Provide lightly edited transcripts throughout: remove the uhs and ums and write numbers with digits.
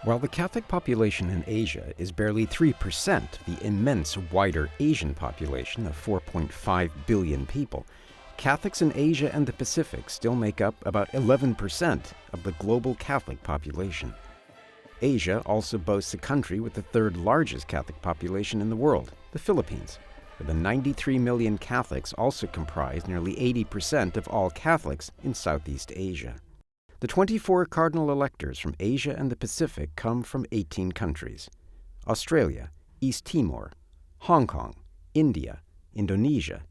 While the Catholic population in Asia is barely 3% of the immense wider Asian population of 4.5 billion people, Catholics in Asia and the Pacific still make up about 11% of the global Catholic population. Asia also boasts a country with the third largest Catholic population in the world, the Philippines, where the 93 million Catholics also comprise nearly 80% of all Catholics in Southeast Asia. The 24 cardinal electors from Asia and the Pacific come from 18 countries: Australia, East Timor, Hong Kong, India, Indonesia,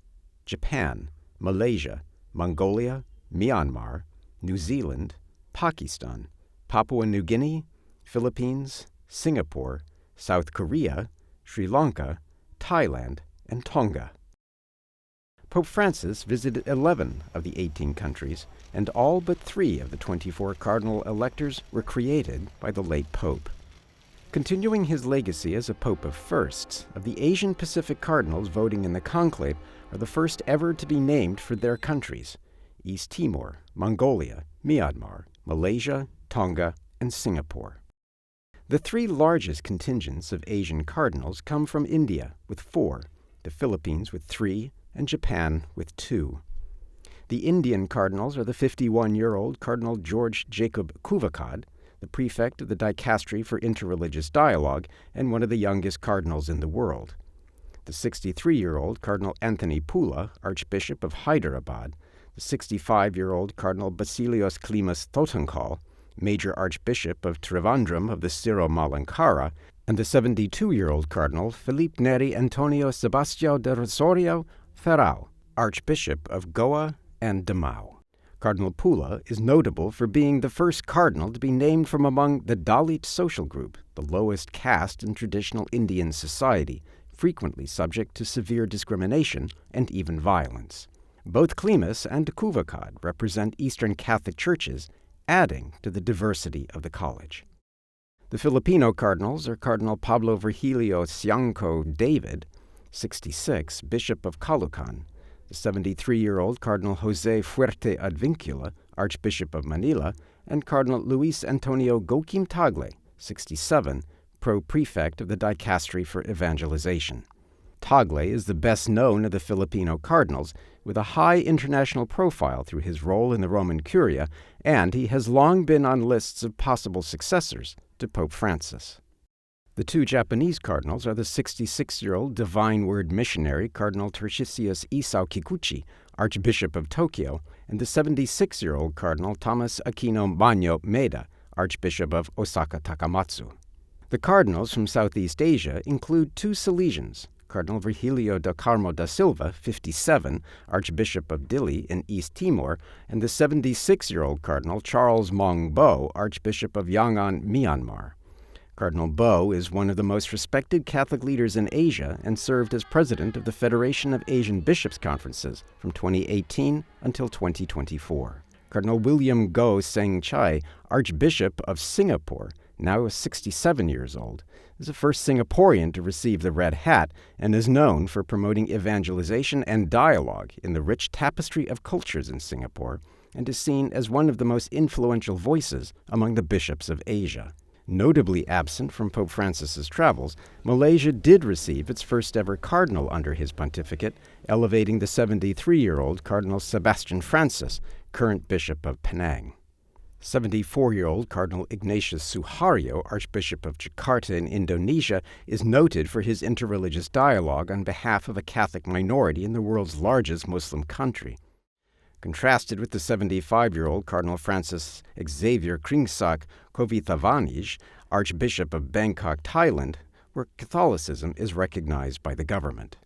Japan, Malaysia, Mongolia, Myanmar, New Zealand, Pakistan, Papua New Guinea, Philippines, Singapore, South Korea, Sri Lanka, Thailand, and Tonga. Pope Francis visited 11 of the 18 countries, and all but 3 of the 24 cardinal electors were created by the late Pope. Continuing his legacy as a Pope of firsts, of the Asian Pacific cardinals voting in the Conclave are the first ever to be named for their countries: East Timor, Mongolia, Myanmar, Malaysia, Tonga, and Singapore. The 3 largest contingents of Asian cardinals come from India, with 4, the Philippines with 3, and Japan with 2. The Indian cardinals are the 51-year-old Cardinal George Jacob Kuvakad, the prefect of the Dicastery for Interreligious Dialogue and one of the youngest cardinals in the world; the 63-year-old Cardinal Anthony Poola, Archbishop of Hyderabad; the 65-year-old Cardinal Basilios Klimas Thotankal, Major Archbishop of Trivandrum of the Syro-Malankara; and the 72-year-old Cardinal Felipe Neri Antonio Sebastião de Rosario Ferrao, Archbishop of Goa and Damao. Cardinal Poola is notable for being the first cardinal to be named from among the Dalit social group, the lowest caste in traditional Indian society, frequently subject to severe discrimination and even violence. Both Klimas and Kuvakad represent Eastern Catholic churches, adding to the diversity of the college. The Filipino cardinals are Cardinal Pablo Virgilio Siangco David, 66, Bishop of Caloocan; the 73-year-old Cardinal Jose Fuerte Advincula, Archbishop of Manila; and Cardinal Luis Antonio Tagle, 67, Pro-Prefect of the Dicastery for Evangelization. Tagle is the best known of the Filipino cardinals, with a high international profile through his role in the Roman Curia, and he has long been on lists of possible successors to Pope Francis. The 2 Japanese cardinals are the 66-year-old Divine Word missionary Cardinal Tertius Isao Kikuchi, Archbishop of Tokyo, and the 76-year-old Cardinal Thomas Aquino Manyo Maeda, Archbishop of Osaka Takamatsu. The cardinals from Southeast Asia include 2 Salesians: Cardinal Virgilio del Carmo da Silva, 57, Archbishop of Dili in East Timor, and the 76-year-old Cardinal Charles Maung Bo, Archbishop of Yangon, Myanmar. Cardinal Bo is one of the most respected Catholic leaders in Asia and served as president of the Federation of Asian Bishops' Conferences from 2018 until 2024. Cardinal William Go Seng Chai, Archbishop of Singapore, now 67 years old, is the first Singaporean to receive the Red Hat and is known for promoting evangelization and dialogue in the rich tapestry of cultures in Singapore, and is seen as one of the most influential voices among the bishops of Asia. Notably absent from Pope Francis's travels, Malaysia did receive its first ever cardinal under his pontificate, elevating the 73-year-old Cardinal Sebastian Francis, current Bishop of Penang. 74-year-old Cardinal Ignatius Suharyo, Archbishop of Jakarta in Indonesia, is noted for his interreligious dialogue on behalf of a Catholic minority in the world's largest Muslim country. Contrasted with the 75-year-old Cardinal Francis Xavier Kringsak Kovithavanij, Archbishop of Bangkok, Thailand, where Catholicism is recognized by the government.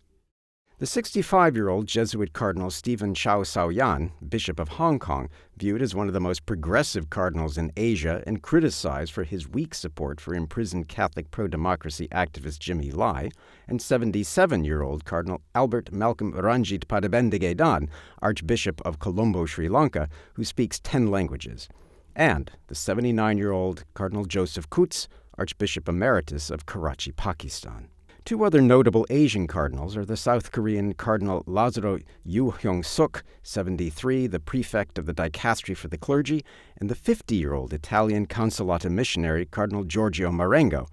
The 65-year-old Jesuit Cardinal Stephen Chow Sao Yan, Bishop of Hong Kong, viewed as one of the most progressive cardinals in Asia and criticized for his weak support for imprisoned Catholic pro-democracy activist Jimmy Lai, and 77-year-old Cardinal Albert Malcolm Ranjit Padabendigedan, Archbishop of Colombo, Sri Lanka, who speaks 10 languages, and the 79-year-old Cardinal Joseph Coutts, Archbishop Emeritus of Karachi, Pakistan. Two other notable Asian cardinals are the South Korean Cardinal Lazaro Yu-hyung-suk, 73, the prefect of the dicastery for the clergy, and the 50-year-old Italian Consolata missionary Cardinal Giorgio Marengo,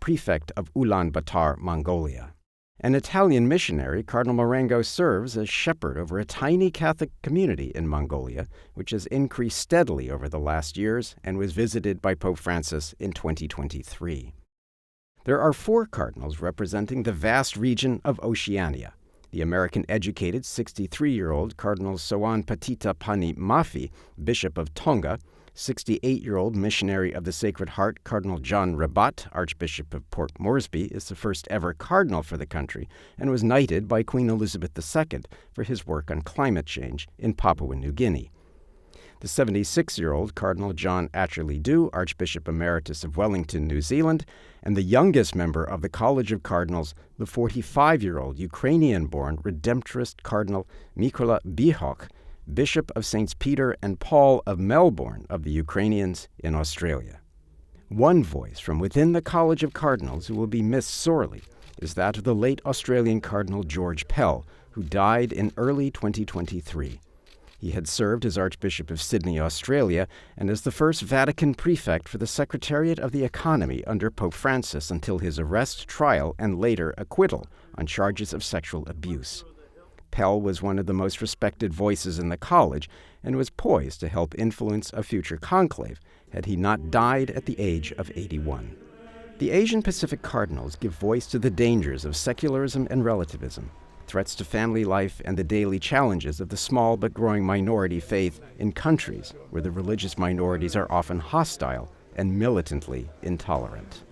prefect of Ulaanbaatar, Mongolia. An Italian missionary, Cardinal Marengo serves as shepherd over a tiny Catholic community in Mongolia, which has increased steadily over the last years and was visited by Pope Francis in 2023. There are 4 cardinals representing the vast region of Oceania. The American-educated 63-year-old Cardinal Soan Patita Pani Mafi, Bishop of Tonga, 68-year-old missionary of the Sacred Heart Cardinal John Rabat, Archbishop of Port Moresby, is the first ever cardinal for the country and was knighted by Queen Elizabeth II for his work on climate change in Papua New Guinea. The 76-year-old Cardinal John Atcherley-Dew, Archbishop Emeritus of Wellington, New Zealand, and the youngest member of the College of Cardinals, the 45-year-old Ukrainian-born Redemptorist Cardinal Mykola Bihok, Bishop of Saints Peter and Paul of Melbourne of the Ukrainians in Australia. One voice from within the College of Cardinals who will be missed sorely is that of the late Australian Cardinal George Pell, who died in early 2023. He had served as Archbishop of Sydney, Australia, and as the first Vatican prefect for the Secretariat of the Economy under Pope Francis until his arrest, trial, and later acquittal on charges of sexual abuse. Pell was one of the most respected voices in the college and was poised to help influence a future conclave had he not died at the age of 81. The Asian Pacific Cardinals give voice to the dangers of secularism and relativism, threats to family life, and the daily challenges of the small but growing minority faith in countries where the religious minorities are often hostile and militantly intolerant.